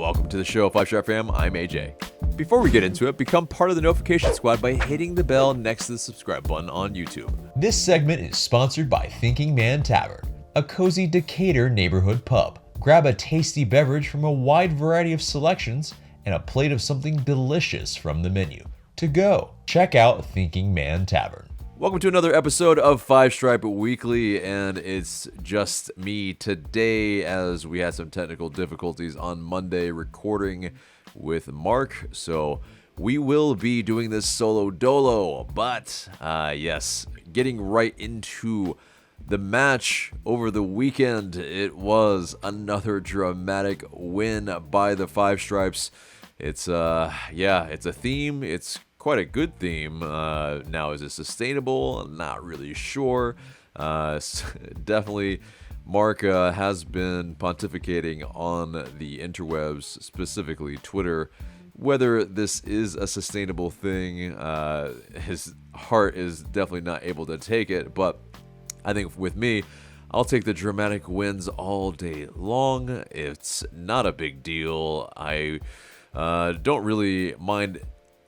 Welcome to the show, 5-Star Fam. I'm AJ. Before we get into it, become part of the notification squad by hitting the bell next to the subscribe button on YouTube. This segment is sponsored by Thinking Man Tavern, a cozy Decatur neighborhood pub. Grab a tasty beverage from a wide variety of selections and a plate of something delicious from the menu. To go, check out Thinking Man Tavern. Welcome to another episode of 5 Stripe Weekly, and it's just me today as we had some technical difficulties on Monday recording with Mark, so we will be doing this solo dolo, but yes, getting right into the match over the weekend. It was another dramatic win by the 5 Stripes. It's it's a theme. It's quite a good theme. Now, is it sustainable? I'm not really sure. Definitely, Mark has been pontificating on the interwebs, specifically Twitter, whether this is a sustainable thing. His heart is definitely not able to take it, but I think with me, I'll take the dramatic wins all day long. It's not a big deal. I don't really mind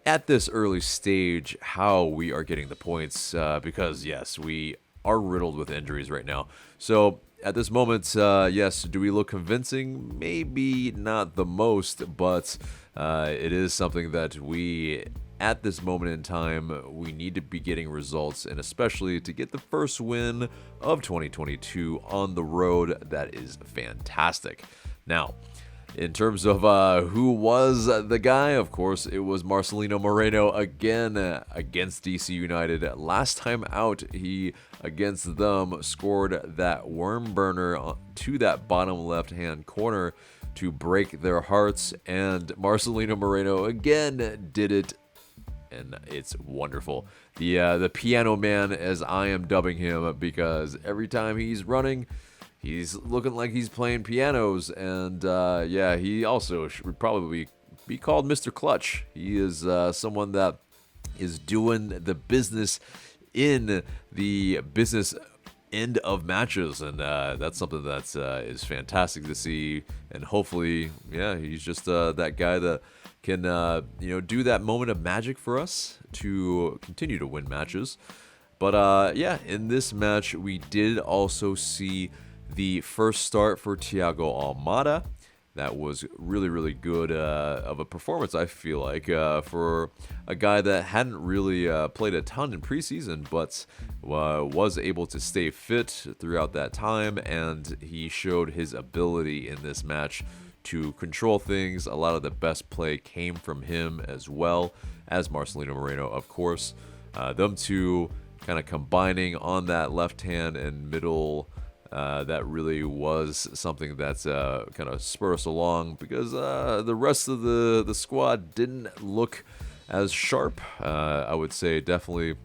at this early stage how we are getting the points because, yes, we are riddled with injuries right now. So at this moment, yes, do we look convincing? Maybe not the most, but it is something that we, at this moment in time, we need to be getting results, and especially to get the first win of 2022 on the road. That is fantastic. Now, in terms of who was the guy, of course, it was Marcelino Moreno again against DC United. Last time out, he, against them, scored that worm burner to that bottom left-hand corner to break their hearts, and Marcelino Moreno again did it, and it's wonderful. The piano man, as I am dubbing him, because every time he's running, he's looking like he's playing pianos, and he also should probably be called Mr. Clutch. He is someone that is doing the business in the business end of matches, and that's something that is fantastic to see. And hopefully, he's just that guy that can do that moment of magic for us to continue to win matches. But in this match, we did also see the first start for Thiago Almada. That was really, really good of a performance, I feel like, for a guy that hadn't really played a ton in preseason, but was able to stay fit throughout that time, and he showed his ability in this match to control things. A lot of the best play came from him, as well as Marcelino Moreno, of course. Them two kind of combining on that left hand and middle. That really was something that's kind of spurred us along, because the rest of the squad didn't look as sharp. I would say definitely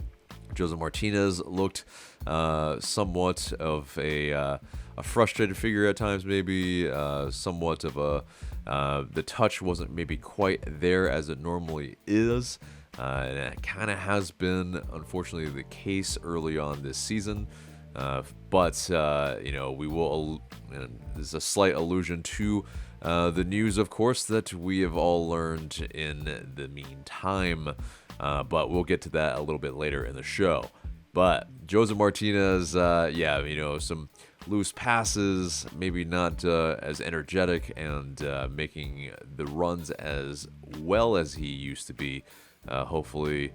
Jose Martinez looked somewhat of a frustrated figure at times, maybe somewhat of the touch wasn't maybe quite there as it normally is. And it kind of has been, unfortunately, the case early on this season. But we will, and there's a slight allusion to the news, of course, that we have all learned in the meantime, but we'll get to that a little bit later in the show. But Jose Martinez, some loose passes, maybe not as energetic, and making the runs as well as he used to be. Hopefully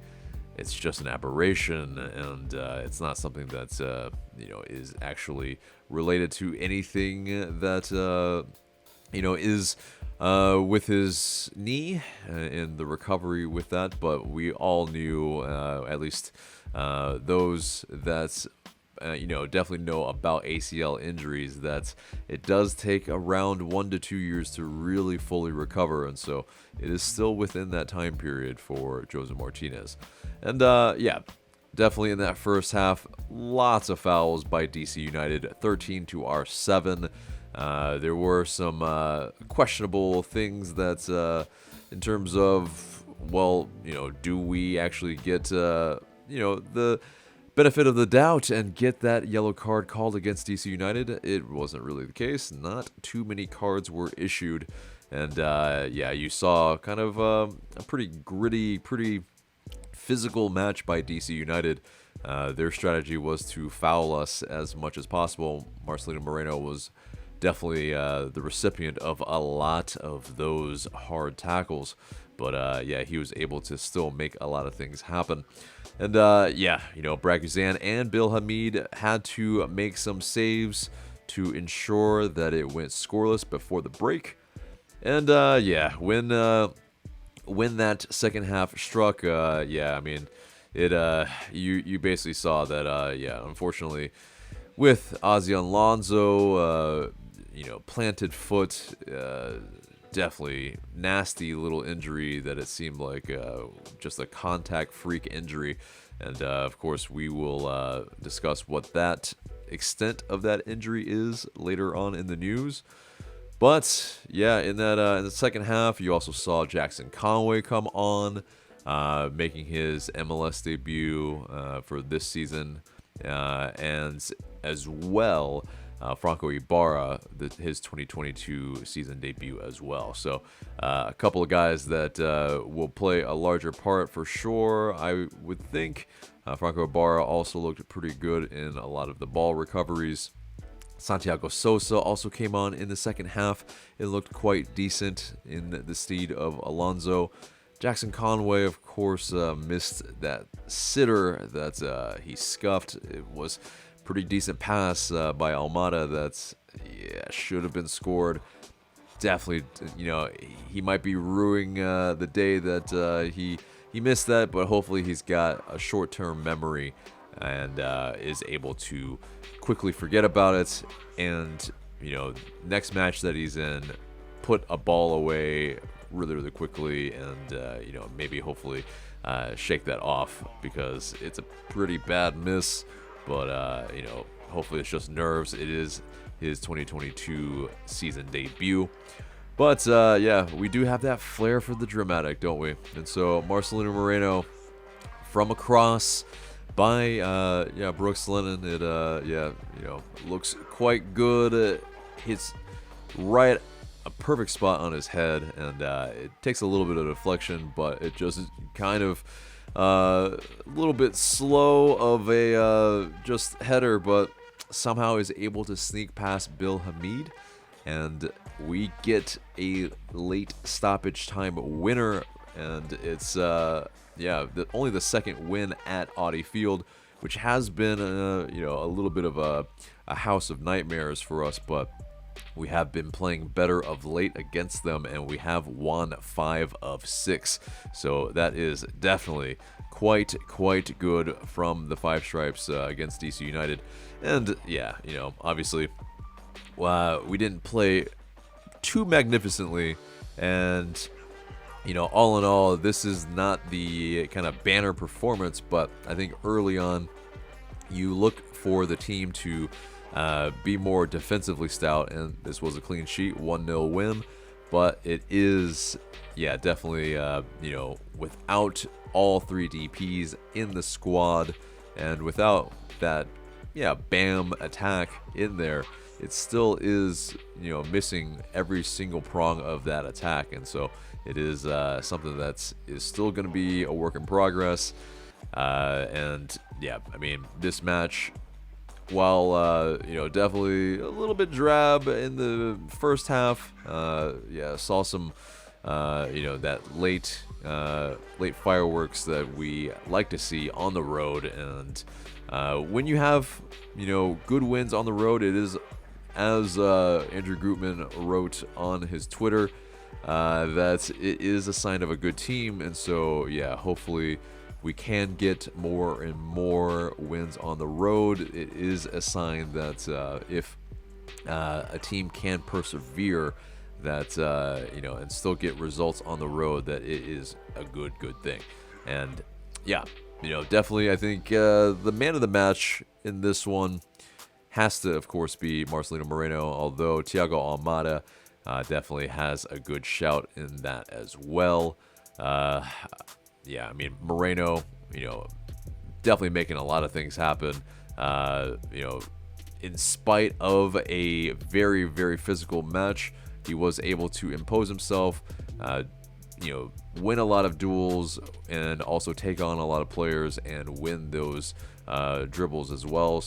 it's just an aberration, and it's not something that's is actually related to anything that is with his knee and the recovery with that. But we all knew, at least those that definitely know about ACL injuries, that it does take around 1 to 2 years to really fully recover, and so it is still within that time period for Jose Martinez. And definitely in that first half, lots of fouls by DC United, 13 to our 7. There were some questionable things that, in terms of, do we actually get, the benefit of the doubt and get that yellow card called against DC United? It wasn't really the case. Not too many cards were issued And yeah, you saw kind of a pretty gritty, pretty physical match by DC United. Their strategy was to foul us as much as possible. Marcelino Moreno was definitely the recipient of a lot of those hard tackles. But yeah, he was able to still make a lot of things happen. And yeah, Brad Guzan and Bill Hamid had to make some saves to ensure that it went scoreless before the break. And yeah, when that second half struck, yeah, I mean, you basically saw that, yeah, unfortunately, with Ozzy Alonso, planted foot, definitely nasty little injury that it seemed like just a contact freak injury. And of course, we will discuss what that extent of that injury is later on in the news. But yeah, in the second half, you also saw Jackson Conway come on, making his MLS debut for this season, and as well, Franco Ibarra, his 2022 season debut as well. So a couple of guys that will play a larger part for sure, I would think. Franco Ibarra also looked pretty good in a lot of the ball recoveries. Santiago Sosa also came on in the second half. It looked quite decent in the stead of Alonso. Jackson Conway, of course, missed that sitter that he scuffed. It was a pretty decent pass by Almada that should have been scored. Definitely, he might be ruining the day that he missed that, but hopefully he's got a short-term memory and is able to quickly forget about it, and next match that he's in, put a ball away really quickly, and maybe hopefully shake that off, because it's a pretty bad miss. But hopefully it's just nerves. It is his 2022 season debut. But yeah, we do have that flair for the dramatic, don't we? And so Marcelino Moreno from across by Brooks Lennon, it looks quite good. It hits right a perfect spot on his head, and it takes a little bit of deflection, but it just kind of a little bit slow of a just header, but somehow is able to sneak past Bill Hamid, and we get a late stoppage time winner, and it's only the second win at Audi Field, which has been a little bit of a house of nightmares for us, but we have been playing better of late against them, and we have won 5 of 6. So that is definitely quite good from the Five Stripes against DC United. And yeah, obviously we didn't play too magnificently, and all in all, this is not the kind of banner performance, but I think early on you look for the team to be more defensively stout, and this was a clean sheet, 1-0 win. But it is, definitely, without all 3 DPs in the squad, and without that, BAM attack in there, it still is, missing every single prong of that attack. And so it is something that is still going to be a work in progress. And yeah, I mean, this match, while definitely a little bit drab in the first half, saw some that late fireworks that we like to see on the road. And when you have good wins on the road, it is, as Andrew Grootman wrote on his Twitter, that it is a sign of a good team. And so hopefully we can get more and more wins on the road. It is a sign that if a team can persevere, that and still get results on the road, that it is a good thing. And definitely, I think the man of the match in this one has to, of course, be Marcelino Moreno, although Thiago Almada definitely has a good shout in that as well. I mean, Moreno, definitely making a lot of things happen. In spite of a very physical match, he was able to impose himself, win a lot of duels, and also take on a lot of players and win those dribbles as well.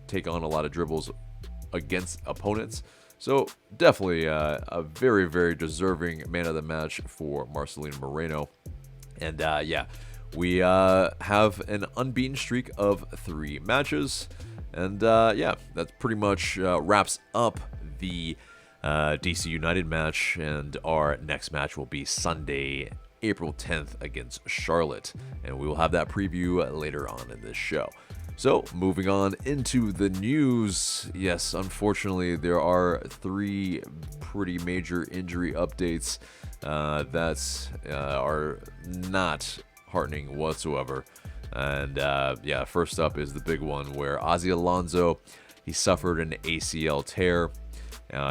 Take on a lot of dribbles against opponents. So definitely a very, very deserving man of the match for Marcelino Moreno. And we have an unbeaten streak of 3 matches. And that pretty much wraps up the DC United match. And our next match will be Sunday, April 10th against Charlotte. And we will have that preview later on in this show. So, moving on into the news. Yes, unfortunately, there are 3 pretty major injury updates that are not heartening whatsoever. And first up is the big one where Ozzy Alonso, he suffered an ACL tear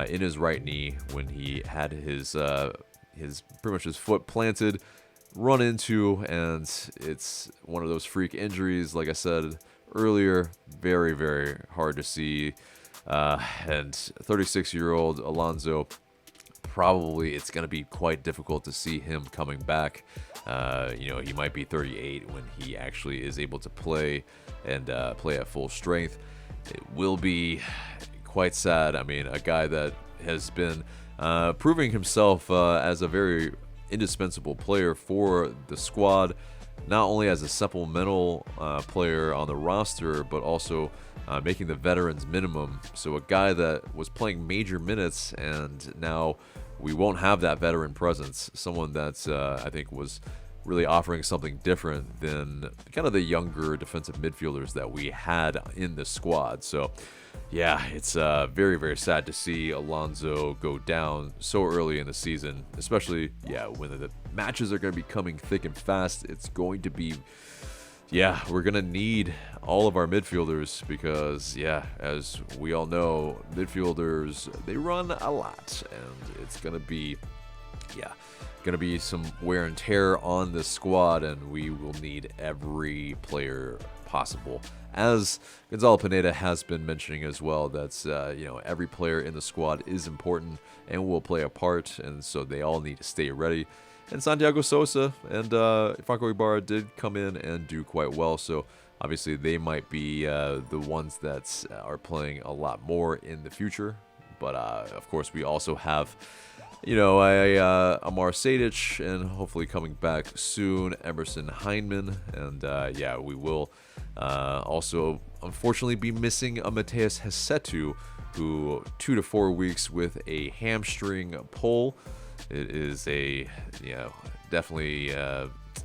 in his right knee when he had his pretty much his foot planted, run into, and it's one of those freak injuries, like I said earlier, very, very hard to see. And 36-year-old Alonso, probably it's going to be quite difficult to see him coming back. He might be 38 when he actually is able to play and play at full strength. It will be quite sad. I mean, a guy that has been proving himself as a very indispensable player for the squad, not only as a supplemental player on the roster, but also making the veterans minimum. So a guy that was playing major minutes, and now we won't have that veteran presence. Someone that I think was really offering something different than kind of the younger defensive midfielders that we had in the squad. So yeah, it's very, very sad to see Alonso go down so early in the season, especially, when the matches are going to be coming thick and fast. It's going to be, we're going to need all of our midfielders because, as we all know, midfielders, they run a lot, and it's going to be, some wear and tear on the squad, and we will need every player possible. As Gonzalo Pineda has been mentioning as well, that's every player in the squad is important and will play a part, and so they all need to stay ready. And Santiago Sosa and Franco Ibarra did come in and do quite well, so obviously they might be the ones that are playing a lot more in the future. But of course, we also have Amar Sejdic, and hopefully coming back soon, Emerson Heinemann, and we will also unfortunately be missing a Mateus Hesetu, who 2 to 4 weeks with a hamstring pull. It is definitely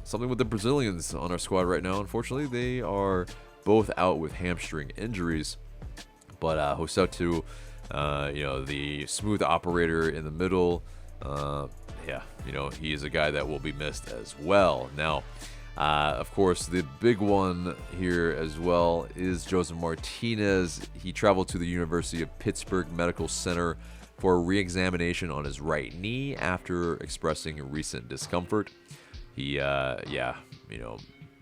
something with the Brazilians on our squad right now. Unfortunately, they are both out with hamstring injuries, but Hesetu, the smooth operator in the middle, he is a guy that will be missed as well. Now, of course, the big one here as well is Joseph Martinez. He traveled to the University of Pittsburgh Medical Center for a re-examination on his right knee after expressing recent discomfort. He,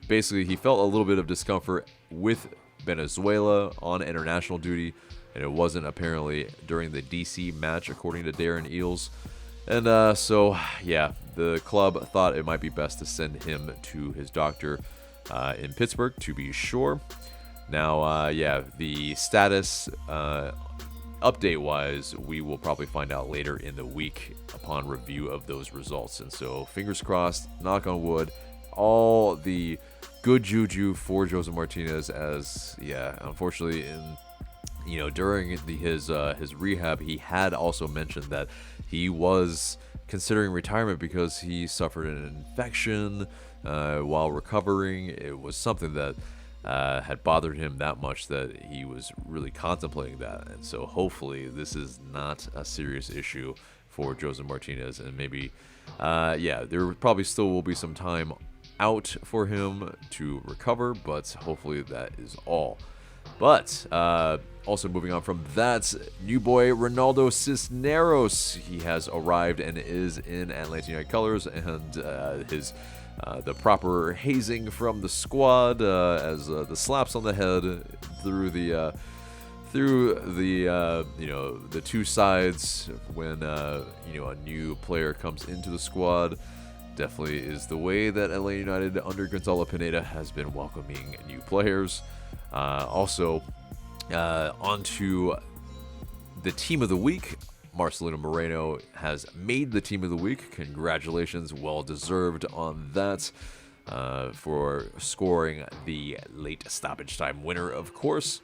basically he felt a little bit of discomfort with Venezuela on international duty, and it wasn't apparently during the DC match, according to Darren Eales. And the club thought it might be best to send him to his doctor in Pittsburgh to be sure. Now, the status update-wise, we will probably find out later in the week upon review of those results. And so, fingers crossed, knock on wood, all the good juju for Joseph Martinez, as unfortunately during his rehab, he had also mentioned that he was considering retirement because he suffered an infection while recovering. It was something that had bothered him that much that he was really contemplating that. And so hopefully this is not a serious issue for Joseph Martinez, and maybe there probably still will be some time out for him to recover, but hopefully that is all. But also moving on from that, new boy Ronaldo Cisneros, he has arrived and is in Atlanta United colors, and the proper hazing from the squad as the slaps on the head through through the the two sides when a new player comes into the squad. Definitely is the way that LA United under Gonzalo Pineda has been welcoming new players. Also, onto the team of the week. Marcelino Moreno has made the team of the week. Congratulations, well deserved on that, for scoring the late stoppage time winner, of course.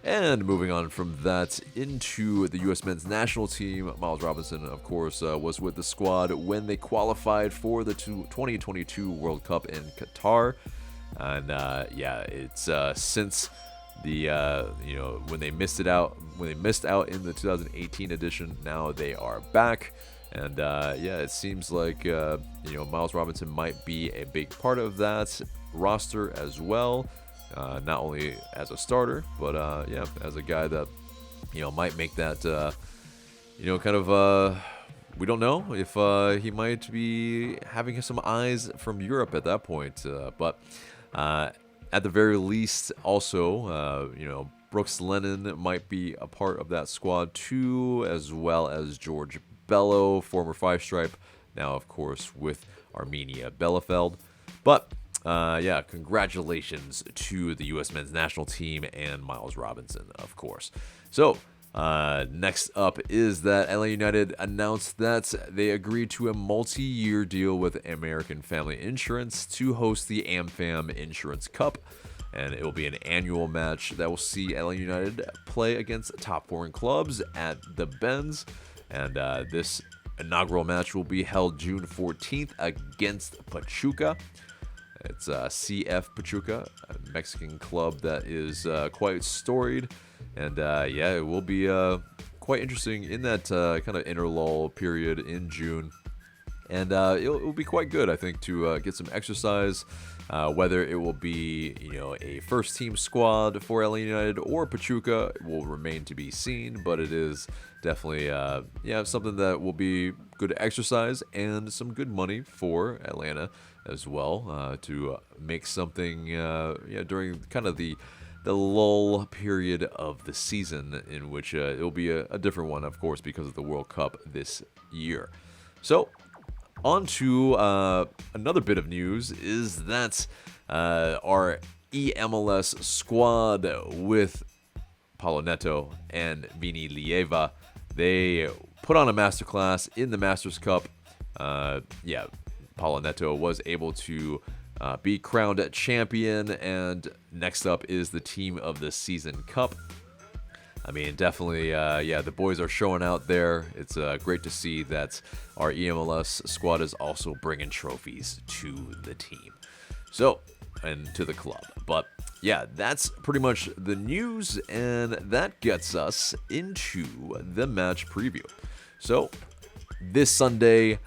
And moving on from that into the U.S. men's national team, Miles Robinson, of course, was with the squad when they qualified for the 2022 World Cup in Qatar. And it's since the when they missed out in the 2018 edition, now they are back. And it seems like Miles Robinson might be a big part of that roster as well. Not only as a starter, but as a guy that might make that we don't know if he might be having some eyes from Europe at that point. But at the very least, also Brooks Lennon might be a part of that squad too, as well as George Bello, former Five Stripe, now of course with Armenia Bielefeld. But congratulations to the U.S. men's national team and Miles Robinson, of course. So, next up is that LA United announced that they agreed to a multi-year deal with American Family Insurance to host the AmFam Insurance Cup. And it will be an annual match that will see LA United play against top foreign clubs at the Benz. And this inaugural match will be held June 14th against Pachuca. It's CF Pachuca, a Mexican club that is quite storied. And it will be quite interesting in that kind of interlull period in June. And it will be quite good, I think, to get some exercise. Whether it will be, a first-team squad for LA United or Pachuca will remain to be seen. But it is definitely, something that will be good exercise and some good money for Atlanta as well, to make something, during kind of the lull period of the season, in which it will be a different one, of course, because of the World Cup this year. So, on to another bit of news is that our EMLS squad with Paulo Neto and Vini Lieva, they put on a masterclass in the Masters Cup. Paulo Neto was able to be crowned champion, and next up is the Team of the Season Cup. I mean, definitely, the boys are showing out there. It's great to see that our EMLS squad is also bringing trophies to the team. So, and to the club. But, that's pretty much the news, and that gets us into the match preview. So, this Sunday,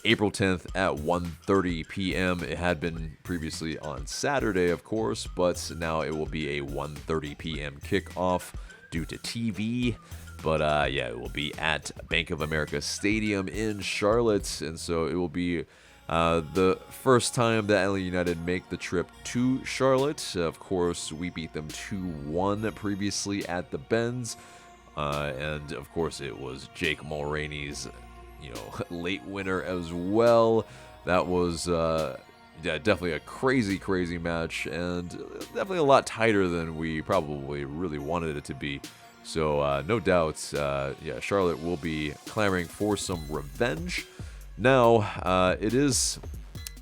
April 10th at 1:30 p.m. It had been previously on Saturday, of course, but now it will be a 1:30 p.m. kickoff due to TV. But it will be at Bank of America Stadium in Charlotte, and so it will be the first time that LA United make the trip to Charlotte. Of course, we beat them 2-1 previously at the Benz, and of course it was Jake Mulroney's late winner as well. That was definitely a crazy match, and definitely a lot tighter than we probably really wanted it to be. So no doubt, Charlotte will be clamoring for some revenge. Now, it is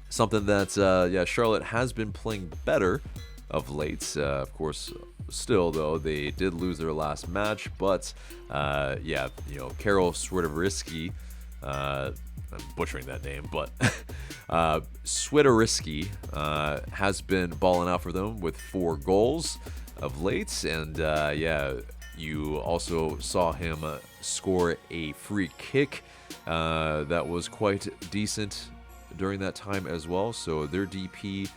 something that Charlotte has been playing better of late. Of course, still though, they did lose their last match, but Karol Swiderski, I'm butchering that name, but Swiderski has been balling out for them with 4 goals of late, and you also saw him score a free kick that was quite decent during that time as well. So their DP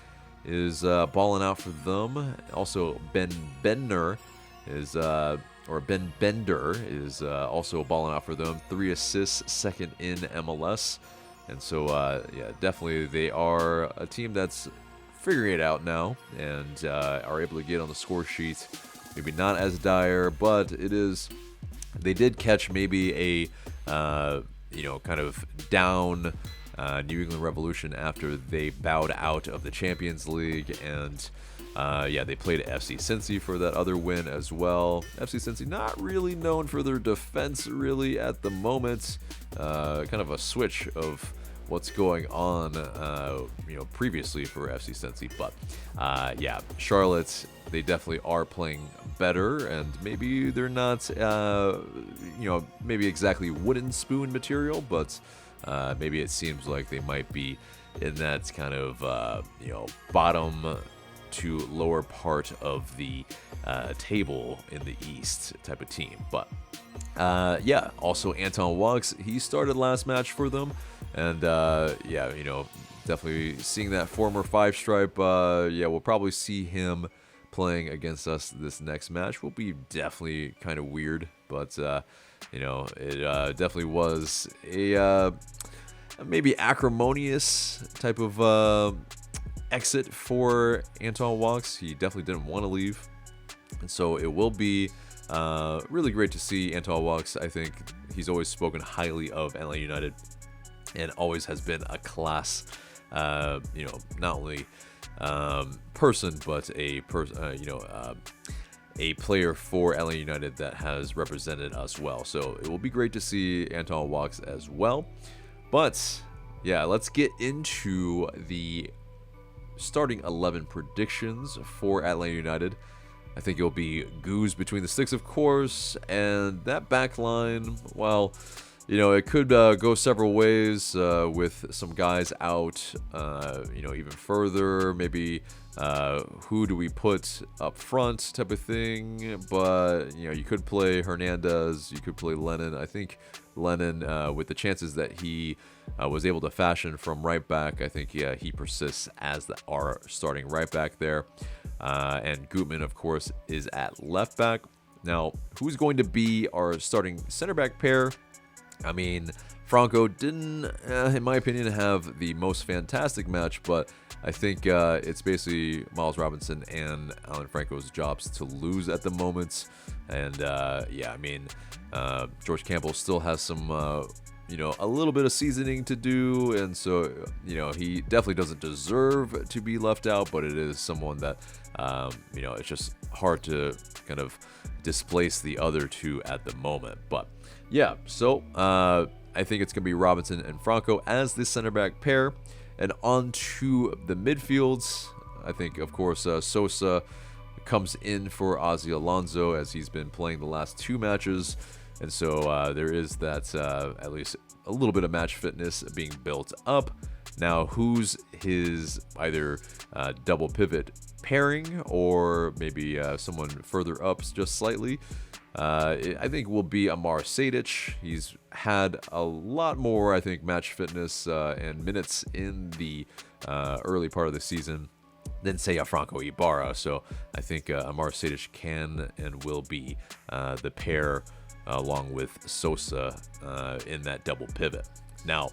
is balling out for them. Also, Ben Bender is also balling out for them. 3 assists, second in MLS. And so, definitely they are a team that's figuring it out now, and are able to get on the score sheet maybe not as dire, but it is. They did catch maybe a kind of down New England Revolution after they bowed out of the Champions League, and they played FC Cincy for that other win as well. FC Cincy not really known for their defense really at the moment. Kind of a switch of what's going on, previously for FC Cincy, but Charlotte, they definitely are playing better, and maybe they're not, maybe exactly wooden spoon material, but maybe it seems like they might be in that kind of, bottom to lower part of the table in the East type of team. But also Anton Walks, he started last match for them, and definitely seeing that former 5-stripe. We'll probably see him playing against us this next match. Will be definitely kind of weird, but it definitely was a maybe acrimonious type of exit for Anton Walks. He definitely didn't want to leave, and so it will be really great to see Anton Walks. I think he's always spoken highly of LA United and always has been a class, not only person, but a player for LA United that has represented us well. So it will be great to see Anton Walks as well. But let's get into the starting 11 predictions for Atlanta United. I think it'll be Goose between the sticks, of course, and that back line, well, it could go several ways with some guys out, even further. Maybe who do we put up front type of thing. But, you could play Hernandez. You could play Lennon. I think Lennon, with the chances that he was able to fashion from right back, I think, he persists as our starting right back there. And Gutman, of course, is at left back. Now, who's going to be our starting center back pair? I mean, Franco didn't, in my opinion, have the most fantastic match, but I think it's basically Miles Robinson and Alan Franco's jobs to lose at the moment. And George Campbell still has some, a little bit of seasoning to do, and so, he definitely doesn't deserve to be left out, but it is someone that, it's just hard to kind of displace the other two at the moment. But so I think it's going to be Robinson and Franco as the center back pair. And on to the midfields. I think, of course, Sosa comes in for Ozzy Alonso as he's been playing the last two matches. And so there is that at least a little bit of match fitness being built up. Now, who's his either double pivot pairing or maybe someone further up just slightly? I think will be Amar Sejdic. He's had a lot more, I think, match fitness and minutes in the early part of the season than, say, a Franco Ibarra. So I think Amar Sejdic can and will be the pair along with Sosa in that double pivot. Now,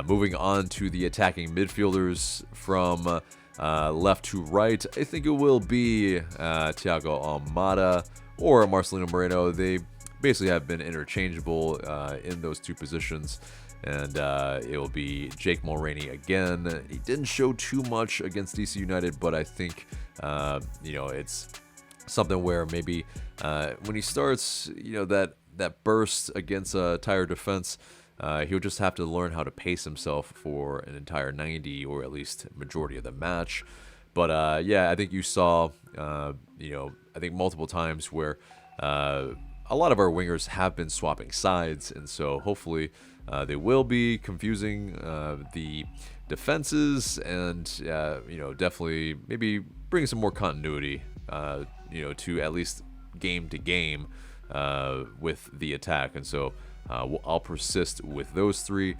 moving on to the attacking midfielders from left to right, I think it will be Thiago Almada or Marcelino Moreno. They basically have been interchangeable in those two positions. And it will be Jake Mulroney again. He didn't show too much against DC United, but I think, it's something where maybe when he starts, that burst against a tired defense, he'll just have to learn how to pace himself for an entire 90 or at least majority of the match. But I think you saw, I think multiple times where a lot of our wingers have been swapping sides, and so hopefully they will be confusing the defenses and, definitely maybe bring some more continuity, to at least game to game with the attack. And so I'll persist with those three.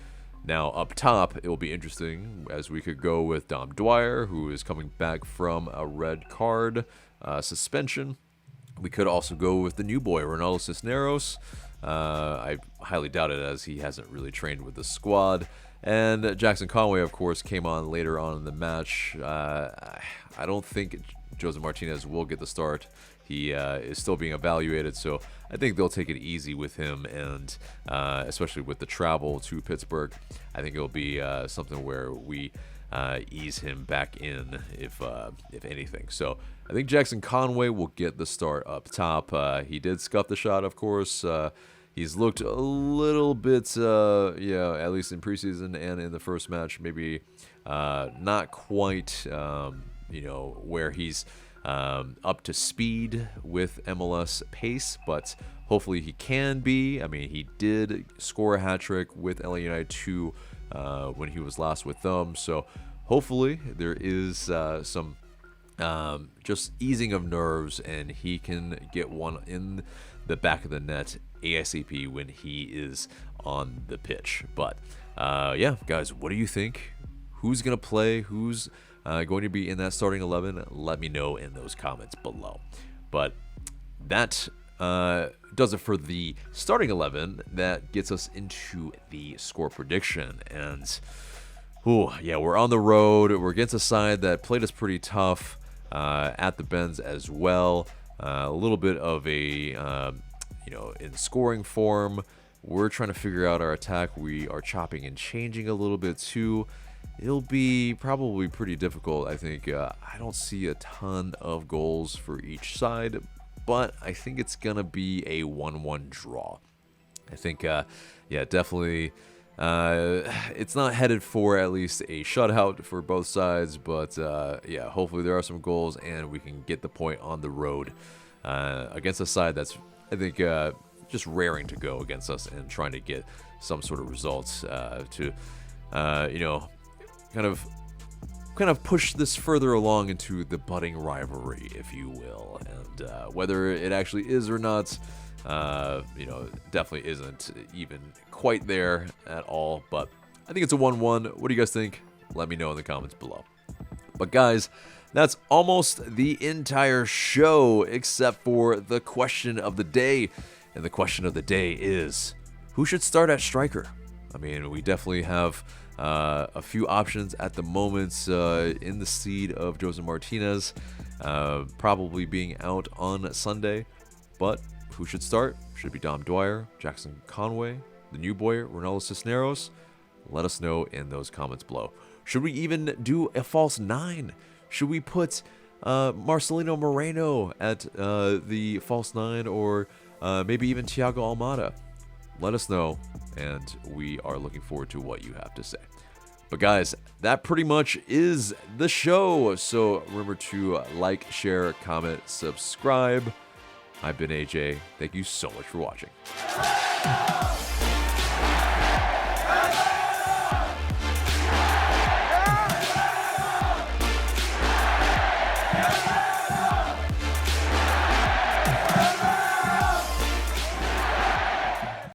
Now, up top, it will be interesting as we could go with Dom Dwyer, who is coming back from a red card suspension. We could also go with the new boy, Ronaldo Cisneros. I highly doubt it, as he hasn't really trained with the squad. And Jackson Conway, of course, came on later on in the match. I don't think Jose Martinez will get the start he is still being evaluated. So I think they'll take it easy with him, and especially with the travel to Pittsburgh, I think it'll be something where we ease him back in, if anything. So I think Jackson Conway will get the start up top. He did scuff the shot, of course. He's looked a little bit, at least in preseason and in the first match, maybe not quite, where he's up to speed with MLS pace, but hopefully he can be. I mean, he did score a hat trick with LA United 2 when he was last with them, so hopefully there is some just easing of nerves, and he can get one in the back of the net ASAP when he is on the pitch. But guys, what do you think? Who's gonna play? Who's going to be in that starting 11? Let me know in those comments below. But that does it for the starting 11. That gets us into the score prediction. And we're on the road. We're against a side that played us pretty tough at the Benz as well. A little bit of a in scoring form. We're trying to figure out our attack. We are chopping and changing a little bit too. It'll be probably pretty difficult, I think. I don't see a ton of goals for each side, but I think it's going to be a 1-1 draw. I think, definitely, it's not headed for at least a shutout for both sides, but hopefully there are some goals and we can get the point on the road against a side that's, I think, just raring to go against us and trying to get some sort of results to, kind of push this further along into the budding rivalry, if you will. And whether it actually is or not, definitely isn't even quite there at all. But I think it's a 1-1. What do you guys think? Let me know in the comments below. But guys, that's almost the entire show except for the question of the day. And the question of the day is, who should start at striker? I mean, we definitely have a few options at the moment in the seed of Jose Martinez probably being out on Sunday. But who should start? Should it be Dom Dwyer, Jackson Conway, the new boy, Ronaldo Cisneros? Let us know in those comments below. Should we even do a false 9? Should we put Marcelino Moreno at the false 9, or maybe even Thiago Almada? Let us know, and we are looking forward to what you have to say. But guys, that pretty much is the show. So remember to like, share, comment, subscribe. I've been AJ. Thank you so much for watching.